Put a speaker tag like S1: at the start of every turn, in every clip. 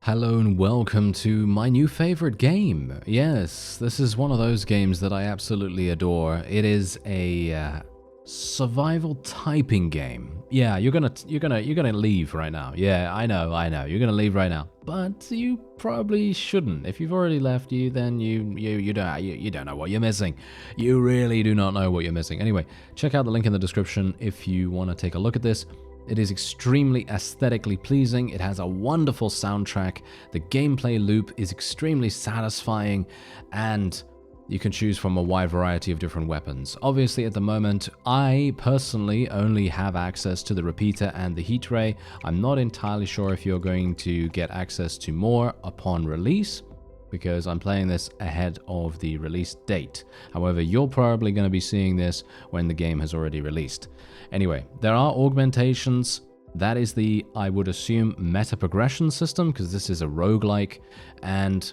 S1: Hello and welcome to my new favorite game. Yes, this is one of those games that I absolutely adore. It is a survival typing game. Yeah, you're gonna leave right now. Yeah, I know. You're gonna leave right now. But you probably shouldn't. If you've already left, you don't know what you're missing. You really do not know what you're missing. Anyway, check out the link in the description if you want to take a look at this. It is extremely aesthetically pleasing, it has a wonderful soundtrack, the gameplay loop is extremely satisfying, and you can choose from a wide variety of different weapons. Obviously at the moment, I personally only have access to the repeater and the heat ray. I'm not entirely sure if you're going to get access to more upon release, because I'm playing this ahead of the release date. However, you're probably going to be seeing this when the game has already released. Anyway, there are augmentations. That is the, I would assume, meta progression system, because this is a roguelike, and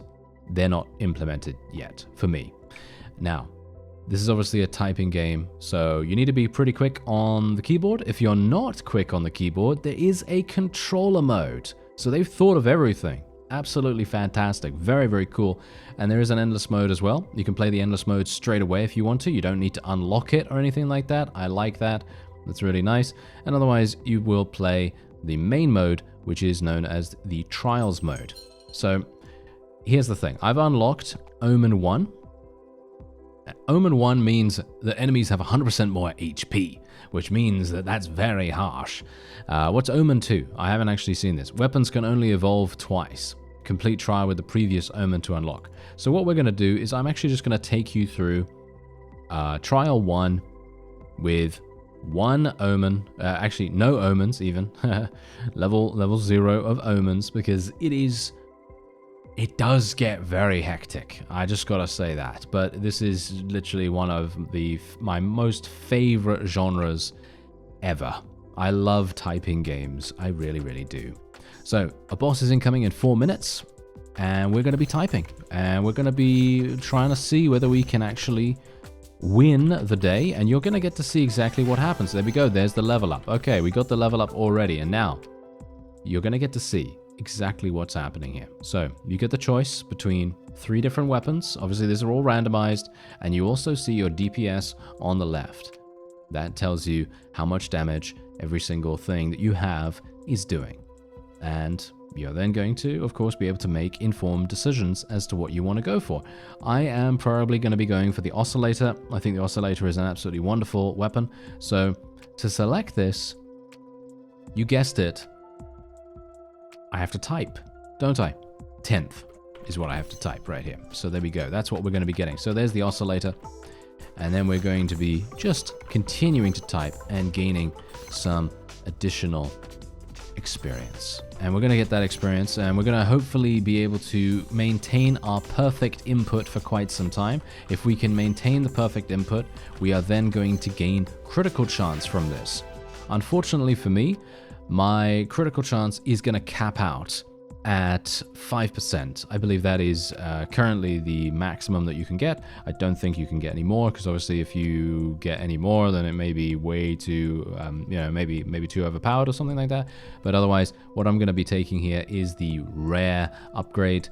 S1: they're not implemented yet, for me. Now, this is obviously a typing game, so you need to be pretty quick on the keyboard. If you're not quick on the keyboard, there is a controller mode. So they've thought of everything. Absolutely fantastic. Very, very cool. And there is an endless mode as well. You can play the endless mode straight away if you want to. You don't need to unlock it or anything like that. I like that. That's really nice. And otherwise, you will play the main mode, which is known as the Trials mode. So here's the thing. I've unlocked Omen 1. Omen 1 means that enemies have 100% more HP, which means that that's very harsh. What's Omen 2? I haven't actually seen this. Weapons can only evolve twice. Complete trial with the previous Omen to unlock. So what we're going to do is I'm actually just going to take you through Trial 1 with one Omen, actually no Omens even, level 0 of Omens, because it does get very hectic. I just gotta say that. But this is literally one of my most favorite genres ever. I love typing games. I really, really do. So a boss is incoming in 4 minutes, and we're gonna be typing, and we're gonna be trying to see whether we can actually win the day, and you're gonna get to see exactly what happens. There we go. There's the level up. Okay, we got the level up already, and now you're gonna get to see exactly what's happening here. So you get the choice between 3 different weapons. Obviously these are all randomized, and you also see your DPS on the left. That tells you how much damage every single thing that you have is doing. And you're then going to, of course, be able to make informed decisions as to what you want to go for. I am probably going to be going for the oscillator. I think the oscillator is an absolutely wonderful weapon. So to select this, you guessed it, I have to type, don't I? 10th is what I have to type right here. So there we go. That's what we're going to be getting. So there's the oscillator. And then we're going to be just continuing to type and gaining some additional experience. And we're going to get that experience, and we're going to hopefully be able to maintain our perfect input for quite some time. If we can maintain the perfect input, we are then going to gain critical chance from this. Unfortunately for me, my critical chance is going to cap out at 5%. I believe that is currently the maximum that you can get. I don't think you can get any more, because obviously if you get any more, then it may be way too, maybe too overpowered or something like that. But otherwise, what I'm going to be taking here is the rare upgrade.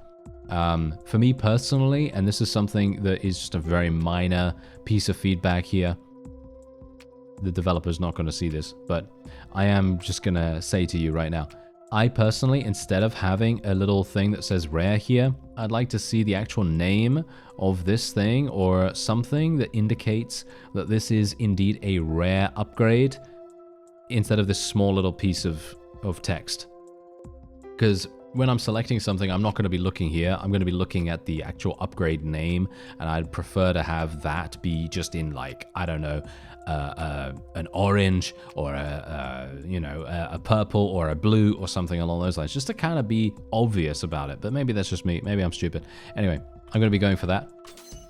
S1: For me personally, and this is something that is just a very minor piece of feedback here, the developer's not going to see this, but I am just going to say to you right now, I personally, instead of having a little thing that says rare here, I'd like to see the actual name of this thing or something that indicates that this is indeed a rare upgrade instead of this small little piece of text. Because when I'm selecting something, I'm not going to be looking here. I'm going to be looking at the actual upgrade name, and I'd prefer to have that be just in, like, I don't know, an orange or a purple or a blue or something along those lines, just to kind of be obvious about it. But maybe that's just me. Maybe I'm stupid. Anyway, I'm going to be going for that.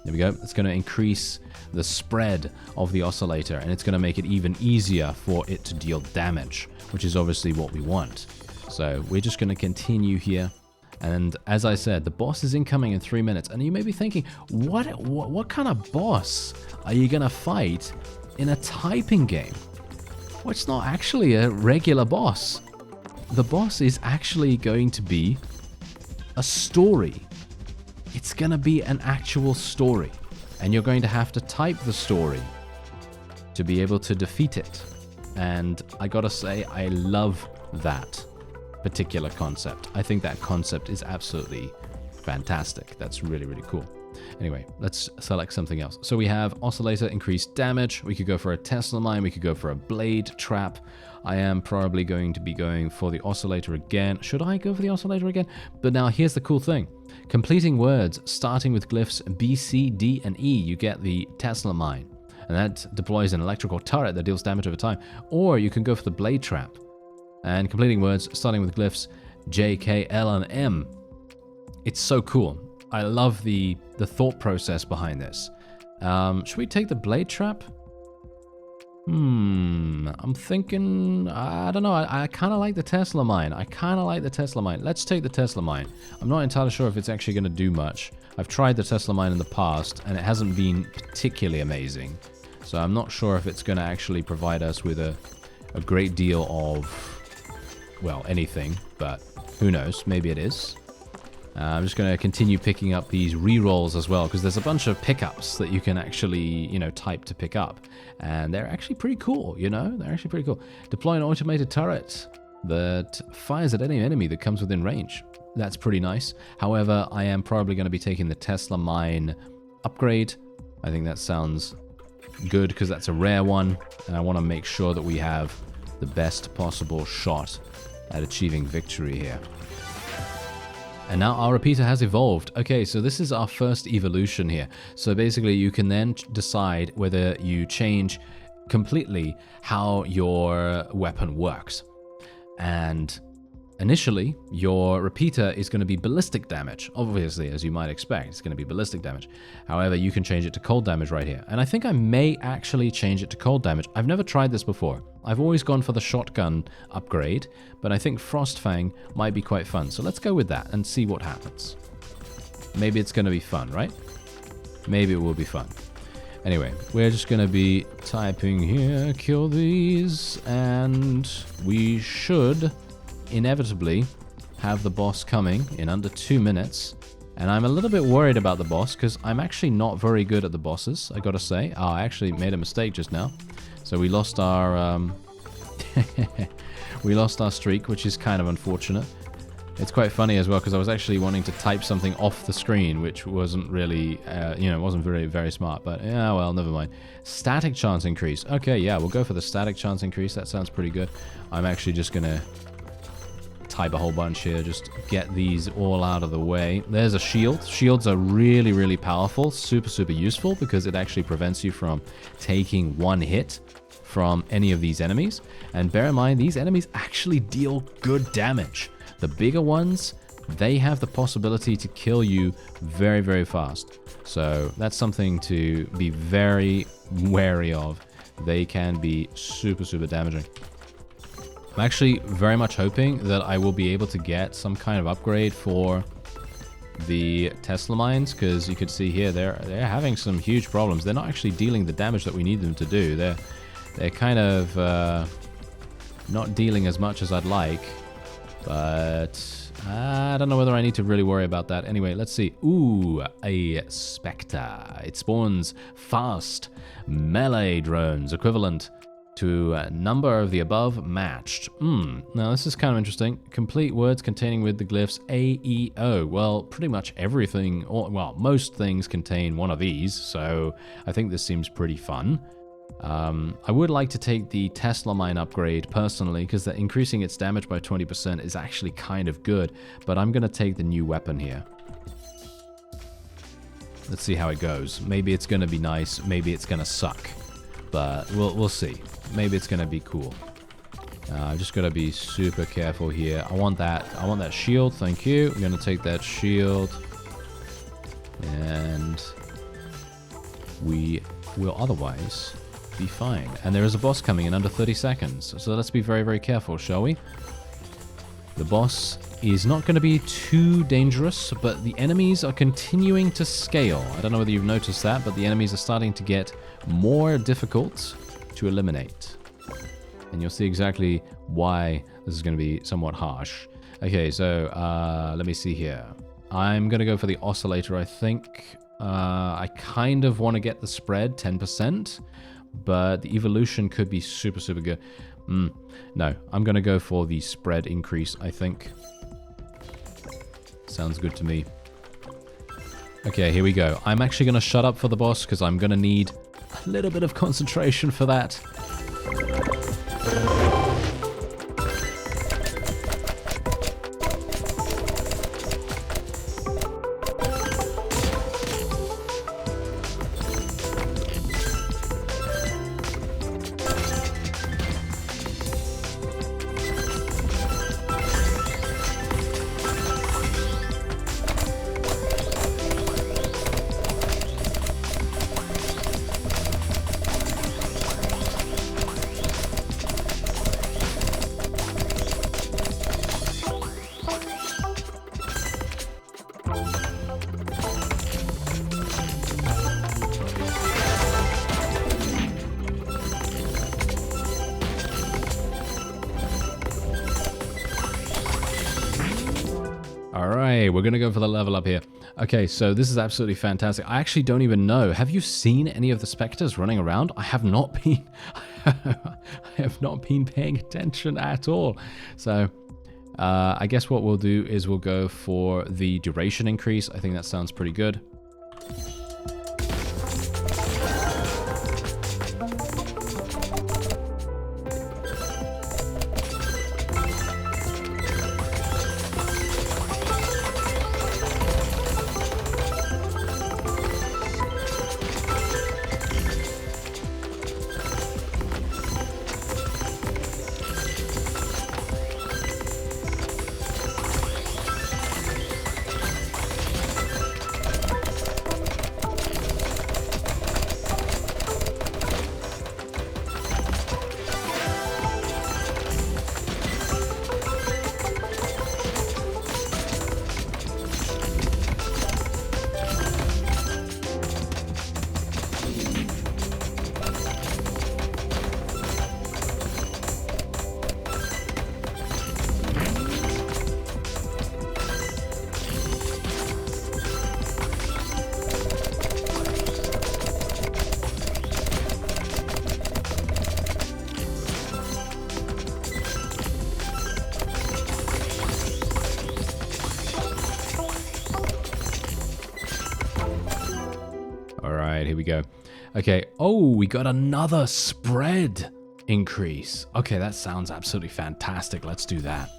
S1: There we go. It's going to increase the spread of the oscillator, and it's going to make it even easier for it to deal damage, which is obviously what we want. So we're just going to continue here. And as I said, the boss is incoming in 3 minutes. And you may be thinking, what kind of boss are you going to fight in a typing game? Well, it's not actually a regular boss. The boss is actually going to be a story. It's going to be an actual story. And you're going to have to type the story to be able to defeat it. And I gotta say, I love that particular concept. I think that concept is absolutely fantastic. That's really, really cool. Anyway, let's select something else. So we have oscillator, increased damage. We could go for a Tesla mine. We could go for a blade trap. I am probably going to be going for the oscillator again. Should I go for the oscillator again? But now here's the cool thing. Completing words starting with glyphs B, C, D, and E, you get the Tesla mine. And that deploys an electrical turret that deals damage over time. Or you can go for the blade trap. And completing words starting with glyphs J, K, L, and M. It's so cool. I love the thought process behind this. Should we take the blade trap? I'm thinking, I don't know, I kind of like the Tesla mine. Let's take the Tesla mine. I'm not entirely sure if it's actually going to do much. I've tried the Tesla mine in the past, and it hasn't been particularly amazing. So I'm not sure if it's going to actually provide us with a great deal of, well, anything, but who knows, maybe it is. I'm just going to continue picking up these rerolls as well, because there's a bunch of pickups that you can actually, you know, type to pick up. And they're actually pretty cool, you know? They're actually pretty cool. Deploy an automated turret that fires at any enemy that comes within range. That's pretty nice. However, I am probably going to be taking the Tesla mine upgrade. I think that sounds good because that's a rare one. And I want to make sure that we have the best possible shot at achieving victory here. And now our repeater has evolved. Okay, so this is our first evolution here. So basically you can then decide whether you change completely how your weapon works. And initially, your repeater is going to be ballistic damage. Obviously, as you might expect, it's going to be ballistic damage. However, you can change it to cold damage right here. And I think I may actually change it to cold damage. I've never tried this before. I've always gone for the shotgun upgrade, but I think Frostfang might be quite fun. So let's go with that and see what happens. Maybe it's going to be fun, right? Maybe it will be fun. Anyway, we're just going to be typing here, kill these, and we should inevitably have the boss coming in under 2 minutes. And I'm a little bit worried about the boss because I'm actually not very good at the bosses, I gotta say. Oh, I actually made a mistake just now. So we lost our we lost our streak, which is kind of unfortunate. It's quite funny as well because I was actually wanting to type something off the screen, which wasn't really, you know, wasn't very smart. But yeah, well, never mind. Static chance increase. Okay, yeah, we'll go for the static chance increase. That sounds pretty good. I'm actually just gonna type a whole bunch here, just get these all out of the way. There's a shield. Shields are really powerful, super useful because it actually prevents you from taking one hit from any of these enemies. And bear in mind, these enemies actually deal good damage. The bigger ones, they have the possibility to kill you very fast. So that's something to be very wary of. They can be super damaging. I'm actually very much hoping that I will be able to get some kind of upgrade for the Tesla mines, because you could see here they're having some huge problems. They're not actually dealing the damage that we need them to do. They're kind of not dealing as much as I'd like, but I don't know whether I need to really worry about that. Anyway, let's see. Ooh, a Spectre. It spawns fast melee drones equivalent to a number of the above matched. Now this is kind of interesting. Complete words containing with the glyphs A, E, O. Well, pretty much everything, or well, most things contain one of these, so I think this seems pretty fun. I would like to take the Tesla mine upgrade personally, because increasing its damage by 20% is actually kind of good, but I'm going to take the new weapon here. Let's see how it goes. Maybe it's going to be nice, maybe it's going to suck, but we'll see. Maybe it's gonna be cool. I'm just gonna be super careful here. I want that shield. Thank you. I'm gonna take that shield, and we will otherwise be fine. And there is a boss coming in under 30 seconds. So let's be very careful, shall we? The boss is not going to be too dangerous, but the enemies are continuing to scale. I don't know whether you've noticed that, but the enemies are starting to get more difficult to eliminate. And you'll see exactly why this is going to be somewhat harsh. Okay, so let me see here. I'm going to go for the oscillator, I think. I kind of want to get the spread, 10%, but the evolution could be super, super good. No, I'm going to go for the spread increase, I think. Sounds good to me. Okay, here we go. I'm actually going to shut up for the boss because I'm going to need a little bit of concentration for that. Alright, we're gonna go for the level up here. Okay, so this is absolutely fantastic. I actually don't even know. Have you seen any of the specters running around? I have not been... I have not been paying attention at all. So, I guess what we'll do is we'll go for the duration increase. I think that sounds pretty good. Alright, here we go. Okay, oh, we got another spread increase. Okay, that sounds absolutely fantastic. Let's do that.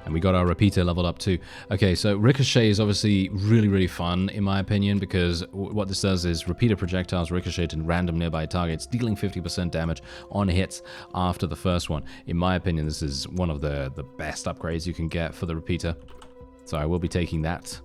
S1: And we got our repeater leveled up too. Okay, so Ricochet is obviously really, really fun, in my opinion, because what this does is repeater projectiles ricochet in random nearby targets, dealing 50% damage on hits after the first one. In my opinion, this is one of the best upgrades you can get for the repeater. So I will be taking that.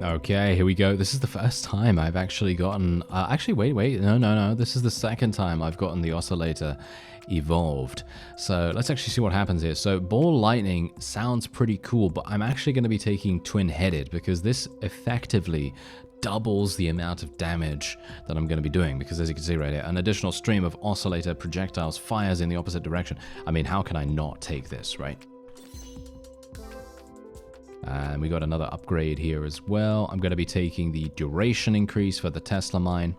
S1: Okay, here we go. This is the first time I've actually gotten... actually, wait. No. This is the second time I've gotten the oscillator evolved. So let's actually see what happens here. So ball lightning sounds pretty cool, but I'm actually going to be taking twin-headed because this effectively doubles the amount of damage that I'm going to be doing, because as you can see right here, an additional stream of oscillator projectiles fires in the opposite direction. I mean, how can I not take this, right? And we got another upgrade here as well. I'm going to be taking the duration increase for the Tesla mine.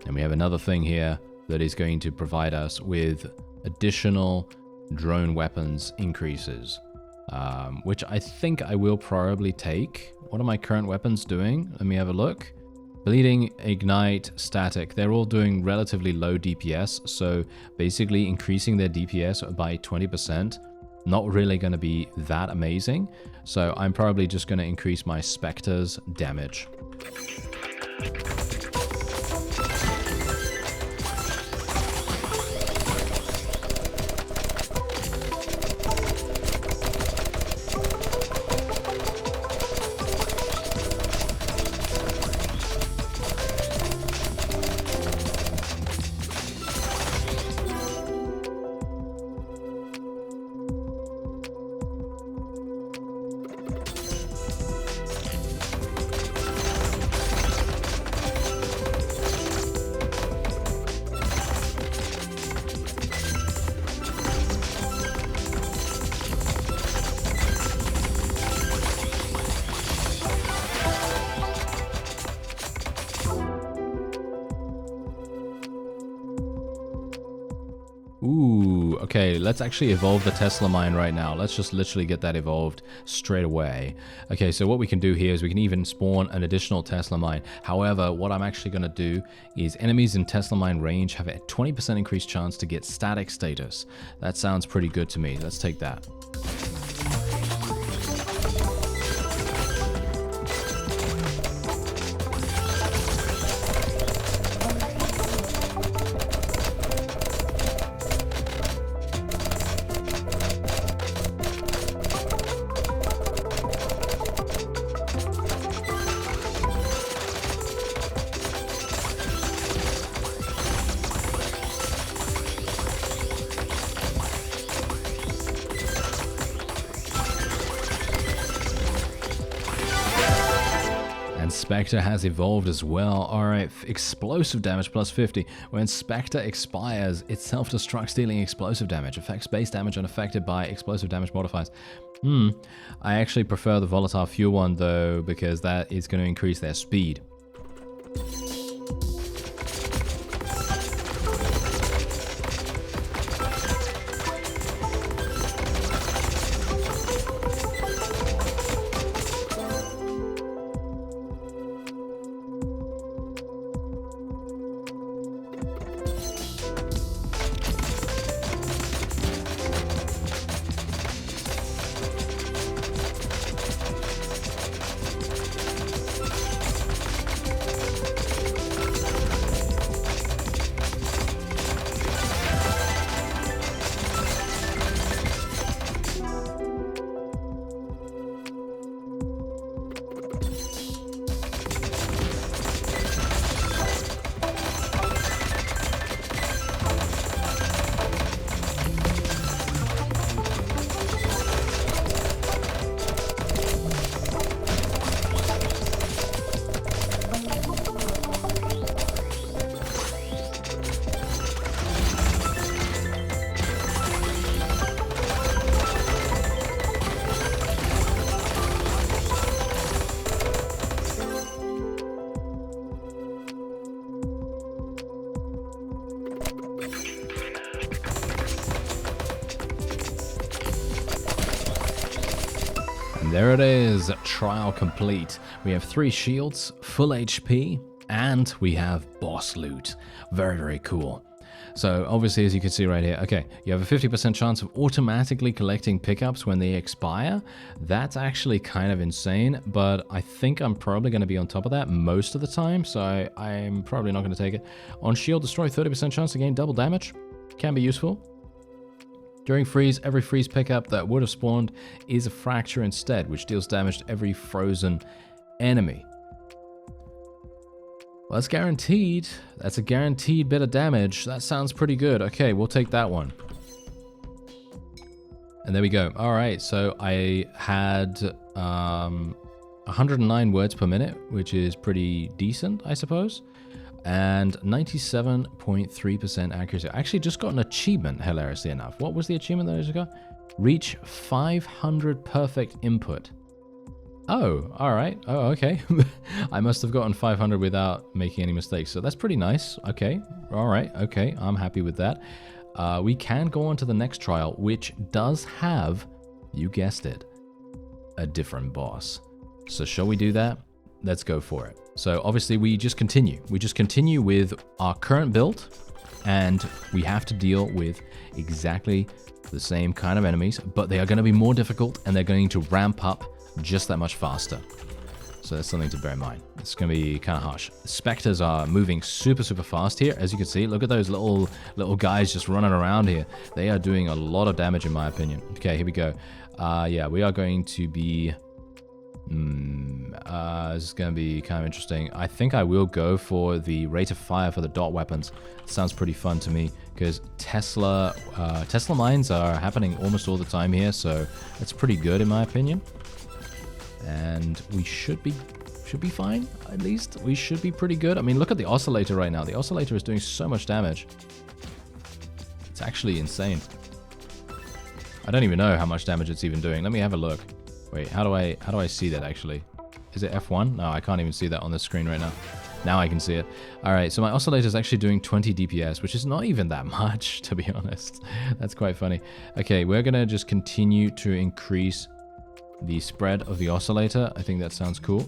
S1: And we have another thing here that is going to provide us with additional drone weapons increases, which I think I will probably take. What are my current weapons doing? Let me have a look. Bleeding, Ignite, Static, they're all doing relatively low DPS, so basically increasing their DPS by 20%. Not really going to be that amazing, so I'm probably just going to increase my Spectre's damage. Ooh, okay, let's actually evolve the Tesla mine right now. Let's just literally get that evolved straight away. Okay, so what we can do here is we can even spawn an additional Tesla mine. However, what I'm actually going to do is enemies in Tesla mine range have a 20% increased chance to get static status. That sounds pretty good to me. Let's take that. Spectre has evolved as well. Alright, explosive damage plus 50. When Spectre expires, it self-destructs, dealing explosive damage. Affects base damage unaffected by explosive damage modifiers. I actually prefer the volatile fuel one though, because that is going to increase their speed. There it is, trial complete. We have 3 shields, full HP, and we have boss loot. Very, very cool. So obviously, as you can see right here, okay, you have a 50% chance of automatically collecting pickups when they expire. That's actually kind of insane, but I think I'm probably going to be on top of that most of the time, so I'm probably not going to take it. On shield destroy, 30% chance to gain double damage. Can be useful. During freeze, every freeze pickup that would have spawned is a fracture instead, which deals damage to every frozen enemy. Well, that's guaranteed. That's a guaranteed bit of damage. That sounds pretty good. Okay, we'll take that one. And there we go. All right, so I had 109 words per minute, which is pretty decent, I suppose. And 97.3% accuracy. I actually just got an achievement, hilariously enough. What was the achievement that I just got? Reach 500 perfect input. Oh, all right. Oh, okay. I must have gotten 500 without making any mistakes. So that's pretty nice. Okay. All right. Okay. I'm happy with that. We can go on to the next trial, which does have, you guessed it, a different boss. So shall we do that? Let's go for it. So obviously we just continue. We just continue with our current build, and we have to deal with exactly the same kind of enemies, but they are going to be more difficult and they're going to ramp up just that much faster. So that's something to bear in mind. It's going to be kind of harsh. Spectres are moving super fast here. As you can see, look at those little guys just running around here. They are doing a lot of damage in my opinion. Okay, here we go. Yeah, we are going to be... this is going to be kind of interesting. I think I will go for the rate of fire for the dot weapons. It sounds pretty fun to me because Tesla mines are happening almost all the time here, so that's pretty good in my opinion. And we should be fine, at least. We should be pretty good. I mean, look at the oscillator right now. The oscillator is doing so much damage. It's actually insane. I don't even know how much damage it's even doing. Let me have a look. Wait, how do I see that actually? Is it F1? No, I can't even see that on the screen right now. Now I can see it. All right, so my oscillator is actually doing 20 DPS, which is not even that much, to be honest. That's quite funny. Okay, we're gonna just continue to increase the spread of the oscillator. I think that sounds cool.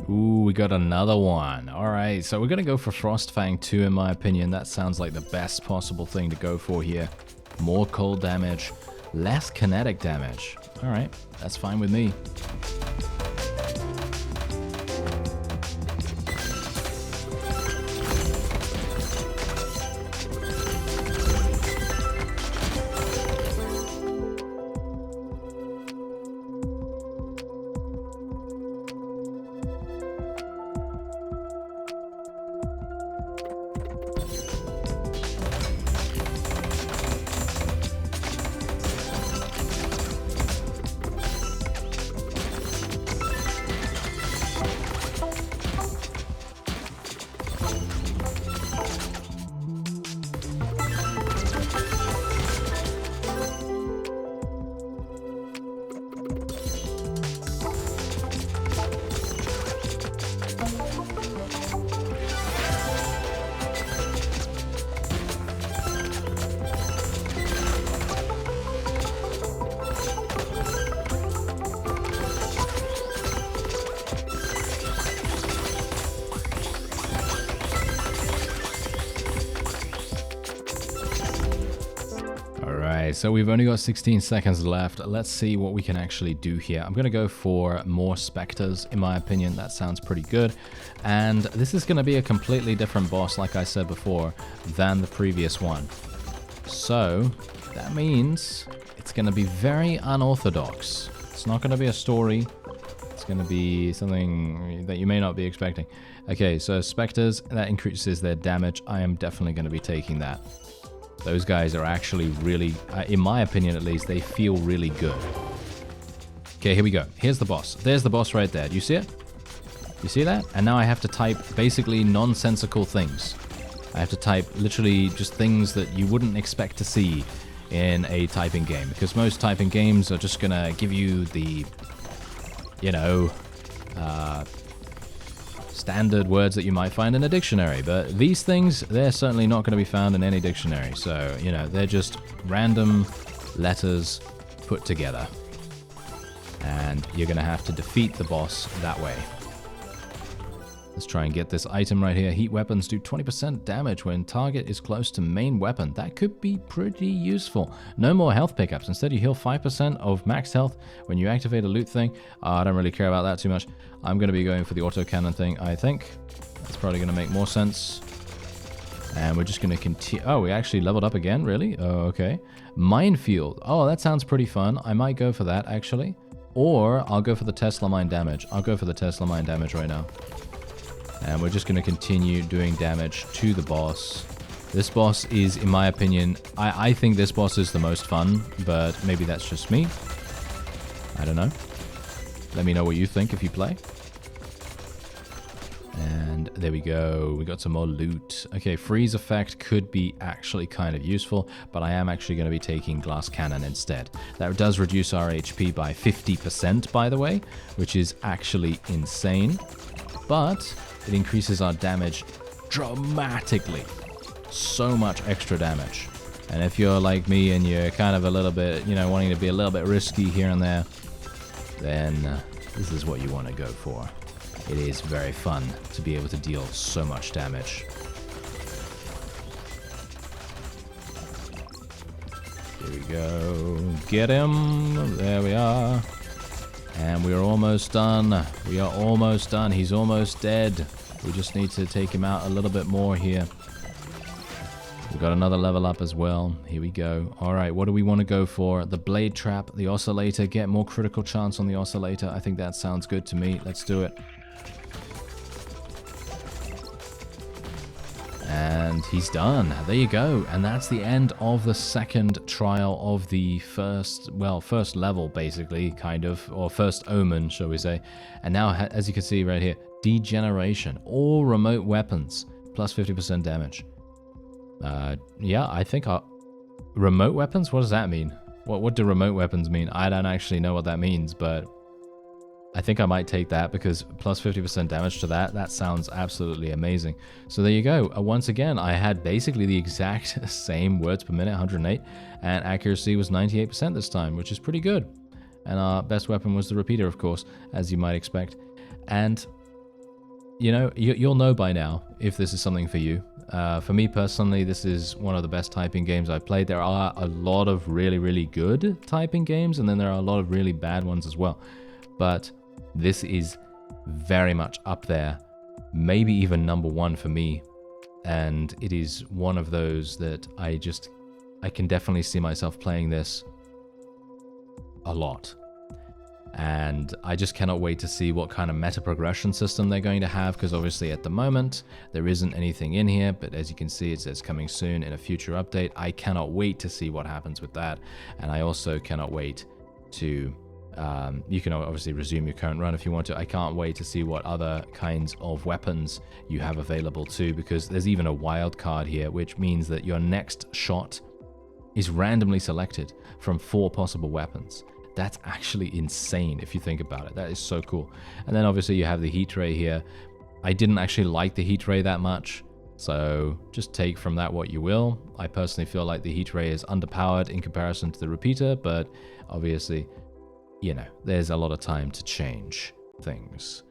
S1: Ooh, we got another one. All right, so we're going to go for Frostfang 2, in my opinion. That sounds like the best possible thing to go for here. More cold damage, less kinetic damage. All right, that's fine with me. Okay, so we've only got 16 seconds left. Let's see what we can actually do here. I'm going to go for more specters, in my opinion. That sounds pretty good. And this is going to be a completely different boss, like I said before, than the previous one. So that means it's going to be very unorthodox. It's not going to be a story. It's going to be something that you may not be expecting. Okay, so specters, that increases their damage. I am definitely going to be taking that. Those guys are actually really, in my opinion at least, they feel really good. Okay, here we go. Here's the boss. There's the boss right there. Do you see it? You see that? And now I have to type basically nonsensical things. I have to type literally just things that you wouldn't expect to see in a typing game. Because most typing games are just going to give you the, you know, standard words that you might find in a dictionary, but these things, they're certainly not going to be found in any dictionary. So, you know, they're just random letters put together. And you're going to have to defeat the boss that way. Let's try and get this item right here. Heat weapons do 20% damage when target is close to main weapon. That could be pretty useful. No more health pickups. Instead, you heal 5% of max health when you activate a loot thing. I don't really care about that too much. I'm going to be going for the autocannon thing, I think. That's probably going to make more sense. And we're just going to continue. Oh, we actually leveled up again? Really? Oh, okay. Minefield. Oh, that sounds pretty fun. I might go for that, actually. Or I'll go for the Tesla mine damage. I'll go for the Tesla mine damage right now. And we're just going to continue doing damage to the boss. This boss is, in my opinion, I think this boss is the most fun, but maybe that's just me. I don't know. Let me know what you think if you play. And there we go. We got some more loot. Okay, freeze effect could be actually kind of useful, but I am actually going to be taking glass cannon instead. That does reduce our HP by 50%, by the way, which is actually insane. But it increases our damage dramatically. So much extra damage. And if you're like me and you're kind of a little bit, you know, wanting to be a little bit risky here and there, then this is what you want to go for. It is very fun to be able to deal so much damage. Here we go. Get him. There we are. And we are almost done. We are almost done. He's almost dead. We just need to take him out a little bit more here. We've got another level up as well. Here we go. All right, what do we want to go for? The blade trap, the oscillator. Get more critical chance on the oscillator. I think that sounds good to me. Let's do it. And he's done. There you go. And that's the end of the second trial of the first level, basically, kind of, or first omen, shall we say. And now, as you can see right here, degeneration. All remote weapons, plus 50% damage. Yeah, I think our remote weapons? What does that mean? What do remote weapons mean? I don't actually know what that means, but I think I might take that because plus 50% damage to that sounds absolutely amazing. So there you go. Once again, I had basically the exact same words per minute, 108, and accuracy was 98% this time, which is pretty good. And our best weapon was the repeater, of course, as you might expect. And, you know, you'll know by now if this is something for you. For me personally, this is one of the best typing games I've played. There are a lot of really, really good typing games, and then there are a lot of really bad ones as well. But this is very much up there, maybe even #1 for me. And it is one of those that I can definitely see myself playing this a lot. And I just cannot wait to see what kind of meta progression system they're going to have, because obviously at the moment there isn't anything in here, but as you can see it says coming soon in a future update. I cannot wait to see what happens with that. And I also cannot wait to you can obviously resume your current run if you want to. I can't wait to see what other kinds of weapons you have available too, because there's even a wild card here, which means that your next shot is randomly selected from 4 possible weapons. That's actually insane if you think about it. That is so cool. And then obviously you have the heat ray here. I didn't actually like the heat ray that much, so just take from that what you will. I personally feel like the heat ray is underpowered in comparison to the repeater, but obviously, you know, there's a lot of time to change things.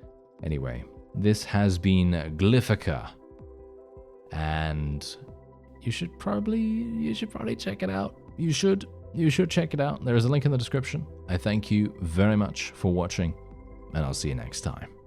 S1: Anyway, this has been Glyphica, and you should probably check it out. You should. you should check it out. There is a link in the description. I thank you very much for watching, and I'll see you next time.